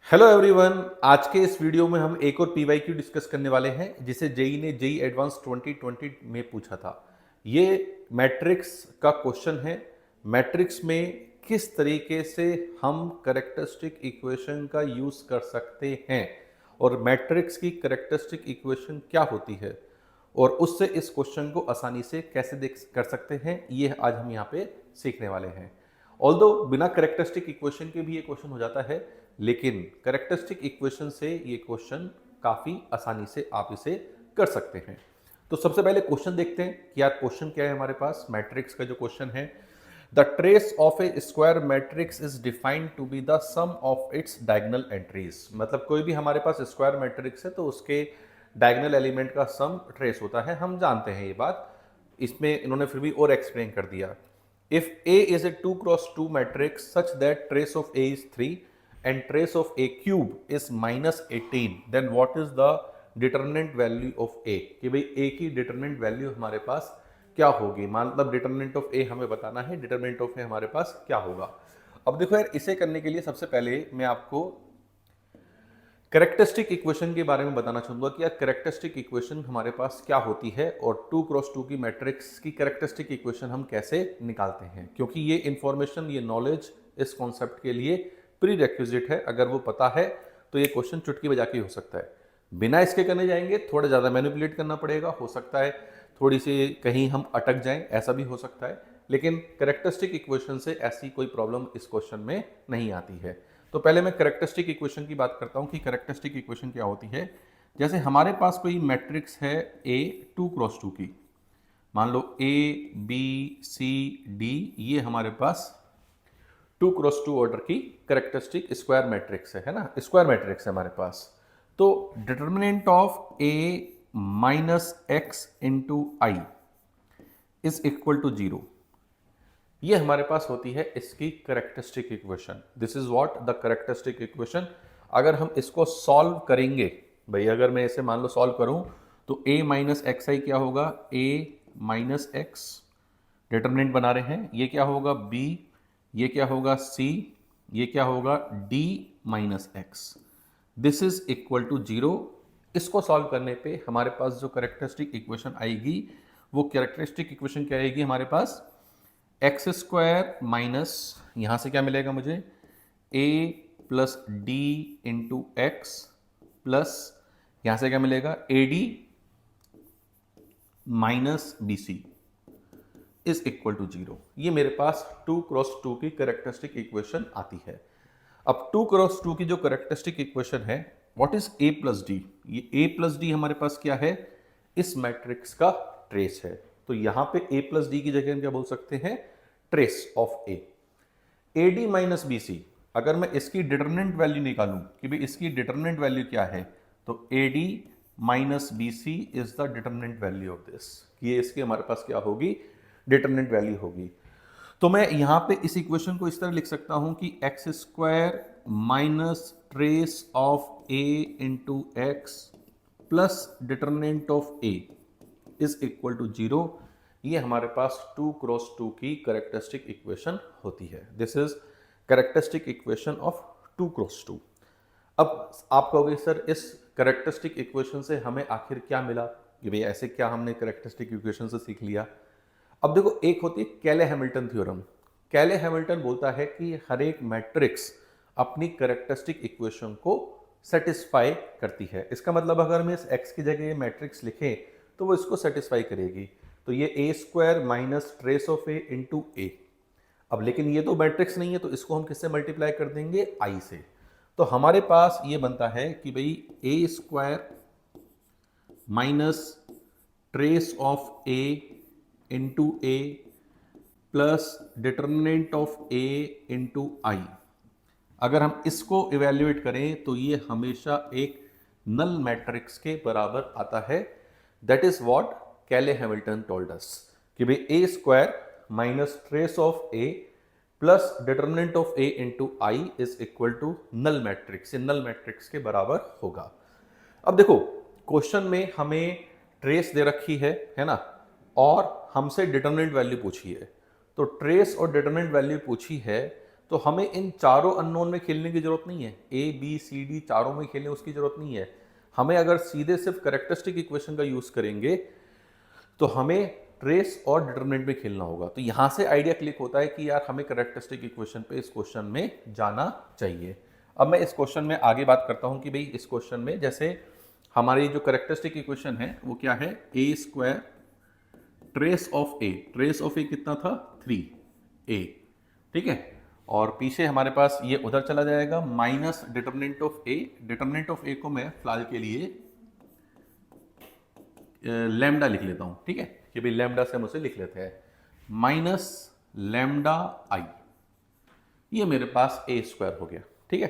Hello everyone. आज के इस वीडियो में हम एक और पीवाईक्यू डिस्कस करने वाले हैं जिसे जेई ने जेई एडवांस 2020 में पूछा था। ये मैट्रिक्स का क्वेश्चन है। मैट्रिक्स में किस तरीके से हम कैरेक्टरिस्टिक इक्वेशन का यूज कर सकते हैं और मैट्रिक्स की कैरेक्टरिस्टिक इक्वेशन क्या होती है और उससे इस क्वेश्चन को आसानी से कैसे देख कर सकते हैं, ये आज हम यहाँ पे सीखने वाले हैं। ऑल्दो बिना कैरेक्टरिस्टिक इक्वेशन के भी ये क्वेश्चन हो जाता है, लेकिन कैरेक्टरिस्टिक इक्वेशन से ये क्वेश्चन काफ़ी आसानी से आप इसे कर सकते हैं। तो सबसे पहले क्वेश्चन देखते हैं कि यार क्वेश्चन क्या है हमारे पास। मैट्रिक्स का जो क्वेश्चन है, the trace of a square matrix is defined to be the sum of its diagonal entries. मतलब कोई भी हमारे पास स्क्वायर मैट्रिक्स है तो उसके डायगोनल एलिमेंट का सम ट्रेस होता है, हम जानते हैं ये बात। इसमें इन्होंने फिर भी और एक्सप्लेन कर दिया। If A is a 2 cross 2 matrix such that trace of A is 3 and trace of A cube is minus 18, then what is the determinant value of A? कि भाई A की determinant value हमारे पास क्या होगी। मतलब determinant of A हमें बताना है, determinant of A हमारे पास क्या होगा। अब देखो यार, इसे करने के लिए सबसे पहले मैं आपको कैरेक्टरिस्टिक इक्वेशन के बारे में बताना चाहूंगा कि यार कैरेक्टरिस्टिक इक्वेशन हमारे पास क्या होती है और 2 क्रॉस 2 की मैट्रिक्स की कैरेक्टरिस्टिक इक्वेशन हम कैसे निकालते हैं, क्योंकि ये इंफॉर्मेशन, ये नॉलेज इस कॉन्सेप्ट के लिए प्री रिक्विजिट है। अगर वो पता है तो ये क्वेश्चन चुटकी बजा के हो सकता है। बिना इसके करने जाएंगे थोड़ा ज़्यादा मैनिपुलेट करना पड़ेगा, हो सकता है थोड़ी सी कहीं हम अटक जाएं, ऐसा भी हो सकता है। लेकिन कैरेक्टरिस्टिक इक्वेशन से ऐसी कोई प्रॉब्लम इस क्वेश्चन में नहीं आती है। तो पहले मैं कैरेक्टरिस्टिक इक्वेशन की बात करता हूं कि कैरेक्टरिस्टिक इक्वेशन क्या होती है। जैसे हमारे पास कोई मैट्रिक्स है ए 2 क्रॉस 2 की, मान लो ए बी सी डी, ये हमारे पास 2 क्रॉस 2 ऑर्डर की कैरेक्टरिस्टिक स्क्वायर मैट्रिक्स है ना, स्क्वायर मैट्रिक्स है हमारे पास। तो determinant of A minus X into I is equal to 0, ये हमारे पास होती है इसकी characteristic equation. This is what the characteristic equation. अगर हम इसको सॉल्व करेंगे, भाई अगर मैं इसे मान लो सॉल्व करूं तो a माइनस एक्स आई क्या होगा, a माइनस एक्स, डिटर्मिनेंट बना रहे हैं, ये क्या होगा b, ये क्या होगा c, ये क्या होगा d minus X. This is equal to 0। इसको सॉल्व करने पे हमारे पास जो कैरेक्टरिस्टिक इक्वेशन आएगी, वो कैरेक्टरिस्टिक इक्वेशन क्या आएगी हमारे पास, एक्स स्क्वायर माइनस, यहां से क्या मिलेगा मुझे, a plus D into X plus, यहां से क्या मिलेगा, A D minus B C is equal to 0। ये मेरे पास 2 क्रॉस 2 की कैरेक्टरिस्टिक इक्वेशन आती है। अब 2 क्रॉस 2 की जो कैरेक्टरिस्टिक इक्वेशन है, what is a plus D, ये a प्लस डी हमारे पास क्या है, इस मैट्रिक्स का ट्रेस है। तो यहां पे a प्लस डी की जगह हम क्या बोल सकते हैं, trace of a। A D minus B C, अगर मैं इसकी डिटर्मिनेंट वैल्यू निकालूं कि भाई इसकी डिटर्मिनेंट वैल्यू क्या है, तो A D minus B C is the determinant value of this, ये इसके हमारे पास क्या होगी, डिटर्मिनेंट वैल्यू होगी। तो मैं यहां पे इस इक्वेशन को इस तरह लिख सकता हूं कि X square minus trace of A into X plus determinant of A is equal to 0। ये हमारे पास 2 क्रॉस 2 की कैरेक्टरिस्टिक इक्वेशन होती है। This is characteristic equation of 2 cross 2। अब आप कहोगे सर इस कैरेक्टरिस्टिक इक्वेशन से हमें आखिर क्या मिला, कि भाई ऐसे क्या हमने कैरेक्टरिस्टिक इक्वेशन से सीख लिया। अब देखो, एक होती है कैले हैमिल्टन थ्योरम। कैले हैमिल्टन बोलता है कि हर एक मैट्रिक्स अपनी कैरेक्टरिस्टिक इक्वेशन को सेटिस्फाई करती है। इसका मतलब अगर मैं इस x की जगह मैट्रिक्स लिखें तो वो इसको सेटिस्फाई करेगी। तो ये A square minus trace of A into A. अब लेकिन ये तो मैट्रिक्स नहीं है, तो इसको हम किससे मल्टीप्लाई कर देंगे, आई से। तो हमारे पास ये बनता है कि भाई A square minus trace of A into A plus determinant of A into I. अगर हम इसको इवेल्युएट करें तो ये हमेशा एक नल मैट्रिक्स के बराबर आता है। That is what Cayley Hamilton told us, कि भाई A square minus trace of A plus determinant of A into I is equal to null matrix, ये नल मैट्रिक्स के बराबर होगा। अब देखो, क्वेश्चन में हमें ट्रेस दे रखी है ना, और हमसे डिटर्मिनेंट वैल्यू पूछी है। तो ट्रेस और डिटर्मिनेंट वैल्यू पूछी है तो हमें इन चारों अननोन में खेलने की जरूरत नहीं है, ए बी सी डी चारों में खेलने उसकी जरूरत नहीं है। हमें अगर सीधे सिर्फ कैरेक्टरिस्टिक इक्वेशन का यूज करेंगे तो हमें ट्रेस और डिटरमिनेंट में खेलना होगा। तो यहां से आइडिया क्लिक होता है कि यार हमें कैरेक्टरिस्टिक इक्वेशन पे इस क्वेश्चन में जाना चाहिए। अब मैं इस क्वेश्चन में आगे बात करता हूं कि भाई इस क्वेश्चन में जैसे हमारी जो कैरेक्टरिस्टिक इक्वेशन है वो क्या है, A square trace of A, trace of A कितना था 3a, ठीक है। और पीछे हमारे पास ये उधर चला जाएगा minus determinant of A, determinant of A को मैं फिलहाल के लिए लैम्डा लिख लेता हूं, ठीक है, कि भाई लैम्डा से हम उसे लिख लेते हैं माइनस लैम्डा आई, ये मेरे पास ए स्क्वायर हो गया, ठीक है।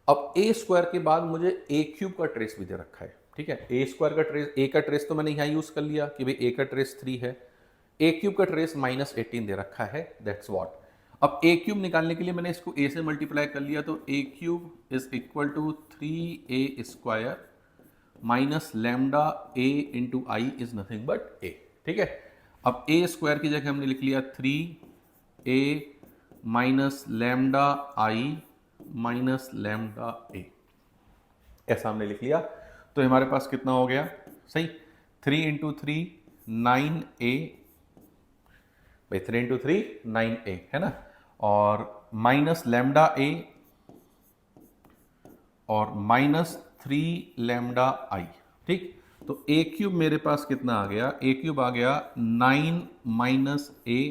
अब ए स्क्वायर के बाद मुझे ए क्यूब का ट्रेस भी दे रखा है, ठीक है। ए स्क्वायर का ट्रेस, ए का ट्रेस तो मैंने यहां यूज कर लिया कि भाई ए का ट्रेस 3 है, ए क्यूब का ट्रेस -18 दे रखा है, दैट्स व्हाट। अब ए क्यूब निकालने के लिए मैंने इसको ए से मल्टीप्लाई कर लिया, तो A cube is equal to 3a square minus lambda A into I is nothing but A, ठीक है। अब ए स्क्वायर की जगह हमने लिख लिया 3a माइनस लैम्डा आई माइनस लैम्डा ए, ऐसा हमने लिख लिया। तो हमारे पास कितना हो गया, सही, 3 इंटू 3 9a, भाई 3 इंटू 3 9a है ना, और माइनस लैम्डा ए और माइनस 3 लैम्डा आई, ठीक। तो ए क्यूब मेरे पास कितना आ गया, ए क्यूब आ गया 9 माइनस ए,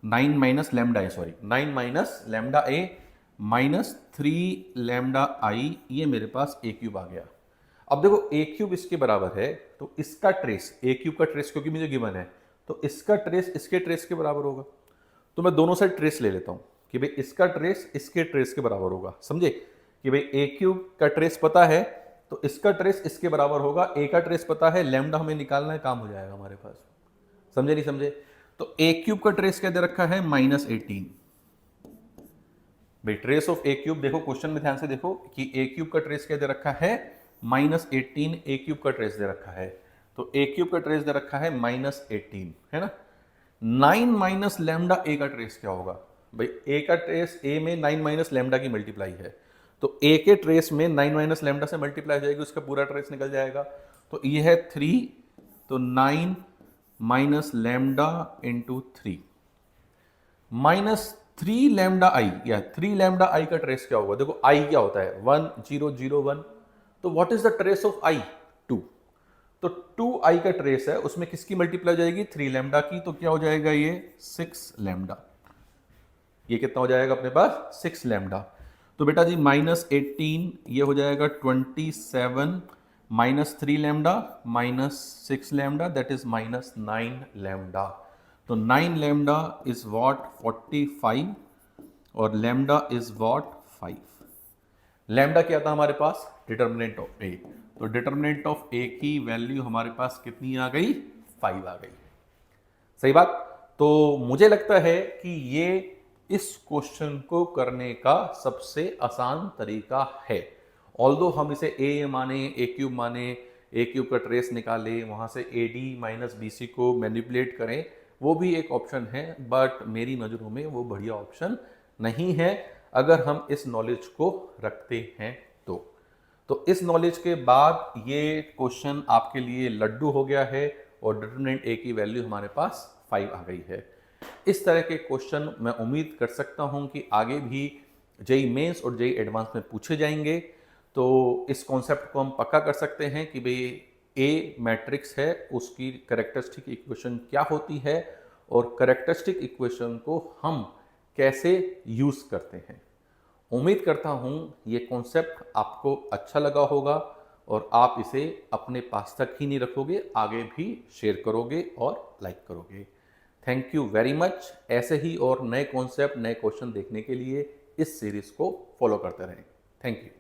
9 माइनस लैम्डा ए, सॉरी 9 माइनस लैम्डा ए माइनस 3 लैम्डा आई, ये मेरे पास ए क्यूब आ गया। अब देखो ए क्यूब इसके बराबर है, तो इसका ट्रेस, ए क्यूब का ट्रेस क्योंकि मुझे गिवन है, तो इसका ट्रेस इसके ट्रेस के बराबर होगा। तो मैं दोनों साइड ट्रेस ले लेता हूं कि भाई इसका ट्रेस इसके ट्रेस के बराबर होगा, समझे कि भाई ए क्यूब का ट्रेस पता है तो इसका ट्रेस इसके बराबर होगा, ए का ट्रेस पता है, लैम्डा हमें निकालना है, काम हो जाएगा हमारे पास, समझे नहीं समझे। तो ए क्यूब का ट्रेस क्या दे रखा है -18, भाई ट्रेस ऑफ ए क्यूब, देखो क्वेश्चन में ध्यान से देखो कि ए क्यूब का ट्रेस क्या दे रखा है -18, ए क्यूब का ट्रेस दे रखा है, तो ए क्यूब का ट्रेस दे रखा है -18 है ना। 9 माइनस लैम्डा ए का ट्रेस क्या होगा, भाई ए का ट्रेस ए में 9 माइनस लैम्डा की मल्टीप्लाई है, तो ए के ट्रेस में 9 माइनस लैम्डा से मल्टीप्लाई हो जाएगी, उसका पूरा ट्रेस निकल जाएगा। तो ये है 3, तो 9 minus lambda into 3 minus 3 lambda I, या 3 लैम्डा आई का ट्रेस क्या होगा, देखो आई क्या होता है 1 0 0 1, तो what is the trace of I 2, तो 2i का ट्रेस है, उसमें किसकी मल्टीप्लाई हो जाएगी 3 लैम्डा की, तो क्या हो जाएगा ये 6 लैम्डा, ये कितना हो जाएगा अपने पास 6 लैम्डा। तो बेटा जी -18 ये हो जाएगा 27 minus 3 lambda minus 6 lambda, that is -9 lambda. तो 9 लैम्डा इज वॉट 45 और लैम्डा इज वॉट 5। लैम्डा क्या था हमारे पास, डिटर्मिनेंट ऑफ ए, तो डिटर्मिनेंट ऑफ ए की वैल्यू हमारे पास कितनी आ गई 5 आ गई, सही बात। तो मुझे लगता है कि ये इस क्वेश्चन को करने का सबसे आसान तरीका है। ऑल्दो हम इसे ए माने, ए क्यूब माने, ए क्यूब का ट्रेस निकाले, वहां से A D minus B C को मैनिपुलेट करें, वो भी एक ऑप्शन है, बट मेरी नज़रों में वो बढ़िया ऑप्शन नहीं है अगर हम इस नॉलेज को रखते हैं तो इस नॉलेज के बाद ये क्वेश्चन आपके लिए लड्डू हो गया है और डिटरमिनेंट ए की वैल्यू हमारे पास 5 आ गई है। इस तरह के क्वेश्चन मैं उम्मीद कर सकता हूं कि आगे भी जेई मेंस और जेई एडवांस में पूछे जाएंगे। तो इस कॉन्सेप्ट को हम पक्का कर सकते हैं कि भाई ए मैट्रिक्स है, उसकी कैरेक्टरिस्टिक इक्वेशन क्या होती है और कैरेक्टरिस्टिक इक्वेशन को हम कैसे यूज करते हैं। उम्मीद करता हूं ये कॉन्सेप्ट आपको अच्छा लगा होगा और आप इसे अपने पास तक ही नहीं रखोगे, आगे भी शेयर करोगे और लाइक करोगे। Thank you very much. ऐसे ही और नए कॉन्सेप्ट, नए क्वेश्चन देखने के लिए इस सीरीज को फॉलो करते रहें। Thank you.